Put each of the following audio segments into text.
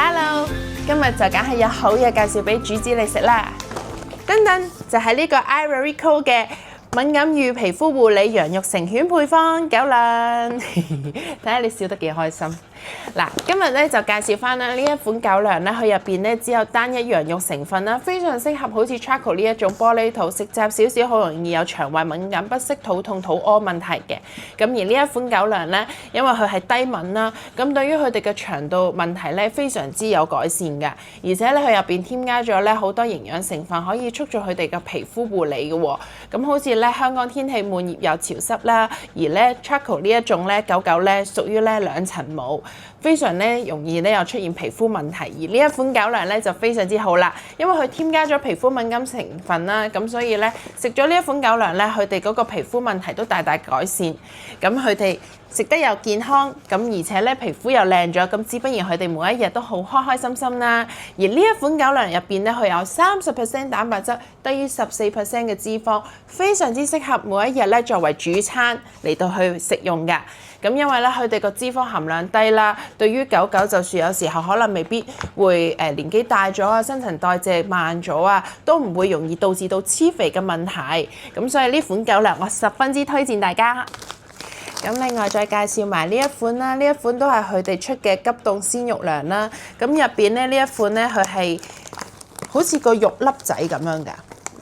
Hello， 今日就梗係有好嘢介紹俾主子你食啦。噔噔，就係呢個 Ivory Co 嘅敏感與皮膚護理羊肉成犬配方狗糧，睇下你笑得幾開心。嗱，今日咧就介紹翻啦呢一款狗糧咧，佢入邊咧只有單一羊肉成分啦，非常適合好似 Charco 呢一種玻璃肚，食雜少少好容易有腸胃敏感、不適、肚痛、肚屙問題嘅。咁而呢一款狗糧咧，因為佢係低敏啦，咁對於佢哋嘅腸道問題咧非常之有改善㗎，而且咧佢入邊添加咗咧好多營養成分，可以促進佢哋嘅皮膚護理嘅喎。咁好似咧香港天氣悶熱又潮濕啦，而咧 Charco 呢一種咧狗狗咧屬於咧兩層毛。非常咧容易咧又出現皮膚問題，而呢一款狗糧咧就非常之好啦，因為佢添加咗皮膚敏感成分啦，咁所以咧食咗呢一款狗糧咧，佢哋嗰個皮膚問題都大大改善，咁佢哋食得又健康，咁而且咧皮膚又靚咗，咁自不然佢哋每一日都好開開心心啦。而呢一款狗糧入邊咧，佢有30% 蛋白質，低於14% 嘅脂肪，非常之適合每一日咧作為主餐嚟到去食用㗎。咁因為咧佢哋個脂肪含量低啦，對於狗狗就算有時候可能未必會年紀大咗啊，新陳代謝慢咗啊，都唔會容易導致到黐肥嘅問題。咁所以呢款狗糧我十分之推薦大家。咁另外再介紹埋呢一款啦，呢一款都係佢哋出嘅急凍鮮肉糧啦。咁入邊咧呢一款咧佢係好似個肉粒仔咁樣㗎。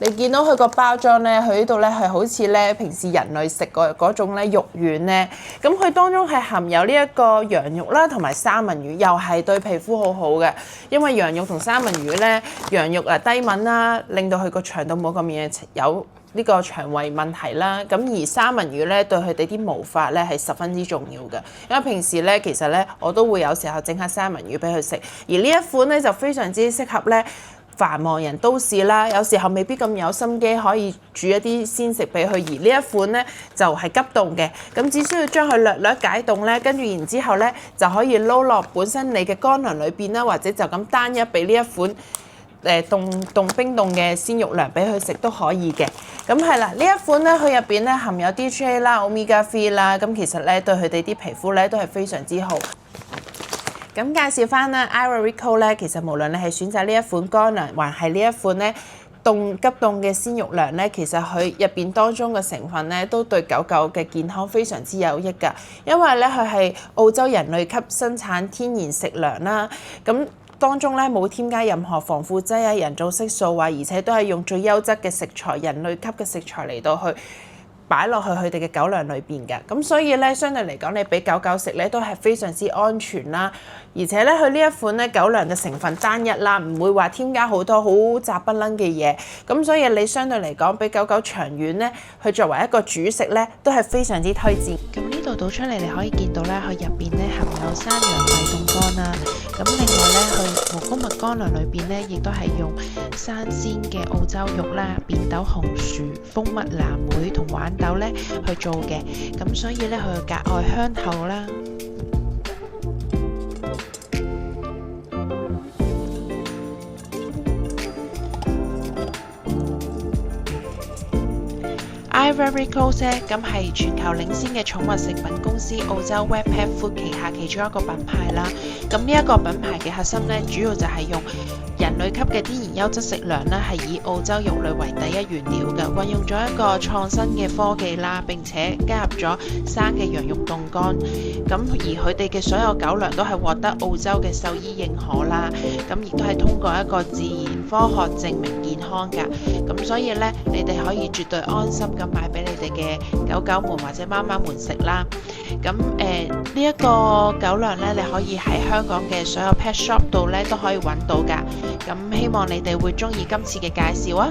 你見到佢個包裝咧，佢呢度咧係好似咧平時人類食嗰種咧肉丸咧，咁佢當中係含有呢一個羊肉啦，同埋三文魚，又係對皮膚好好嘅。因為羊肉同三文魚咧，羊肉低敏啦，令到佢個腸道冇咁嘢有呢個腸胃問題啦。咁而三文魚咧對佢哋啲毛髮咧係十分之重要嘅，因為平時咧其實咧我都會有時候整下三文魚俾佢食，而呢一款咧就非常之適合咧。繁忙人都市啦，有時候未必咁有心機可以煮一啲鮮食俾佢，而呢一款咧就係急凍嘅，咁只需要將佢略解凍咧，跟住然之後咧就可以撈落本身你嘅乾糧裏邊啦，或者就咁單一俾呢一款冰凍嘅鮮肉糧俾佢食都可以嘅。咁係啦，呢一款咧佢入邊咧含有 DHA 啦、Omega 3啦，咁其實咧對佢哋啲皮膚咧都係非常之好。咁介紹翻啦 Ivory Co 咧，其實無論你係選擇呢一款乾糧，還係呢一款咧急凍嘅鮮肉糧咧，其實佢入邊當中嘅成分咧，都對狗狗嘅健康非常之有益㗎。因為咧佢係澳洲人類級生產天然食糧啦，咁當中咧冇添加任何防腐劑啊、人造色素啊，而且都係用最優質嘅食材、人類級嘅食材嚟到去擺落去佢哋嘅狗糧裏邊嘅，咁所以咧相對嚟講，你俾狗狗食咧都係非常之安全啦。而且咧佢呢一款咧狗糧嘅成分單一啦，唔會話添加好多好雜不楞嘅嘢，咁所以你相對嚟講俾狗狗長遠咧去作為一個主食咧，都係非常之推薦。咁呢度倒出嚟，你可以見到咧，佢入邊咧含有山羊胃凍乾啦。咁另外咧，佢蘑菇蜜乾糧裏邊咧，亦都係用生鮮嘅澳洲肉啦、扁豆紅薯、蜂蜜藍莓同豌豆咧去做嘅，咁所以咧佢格外香厚啦。Ivory Co 咧，咁係全球領先嘅寵物食品公司澳洲 Wet Pet Food 旗下其中一個品牌啦。咁呢一個品牌嘅核心咧，主要就係用人類級嘅天然優質食糧咧，係以澳洲肉類為第一原料嘅，運用咗一個創新嘅科技啦，並且加入咗生嘅羊肉凍乾。咁而佢哋嘅所有狗糧都係獲得澳洲嘅獸醫認可啦，咁亦都係通過一個自然科學證明健康㗎。咁所以咧，你哋可以絕對安心咁買俾你哋嘅狗狗們或者貓貓們食啦。咁呢一個狗糧咧，你可以喺香港嘅所有 pet shop 度咧都可以揾到㗎。咁希望你哋會鍾意今次嘅介紹啊！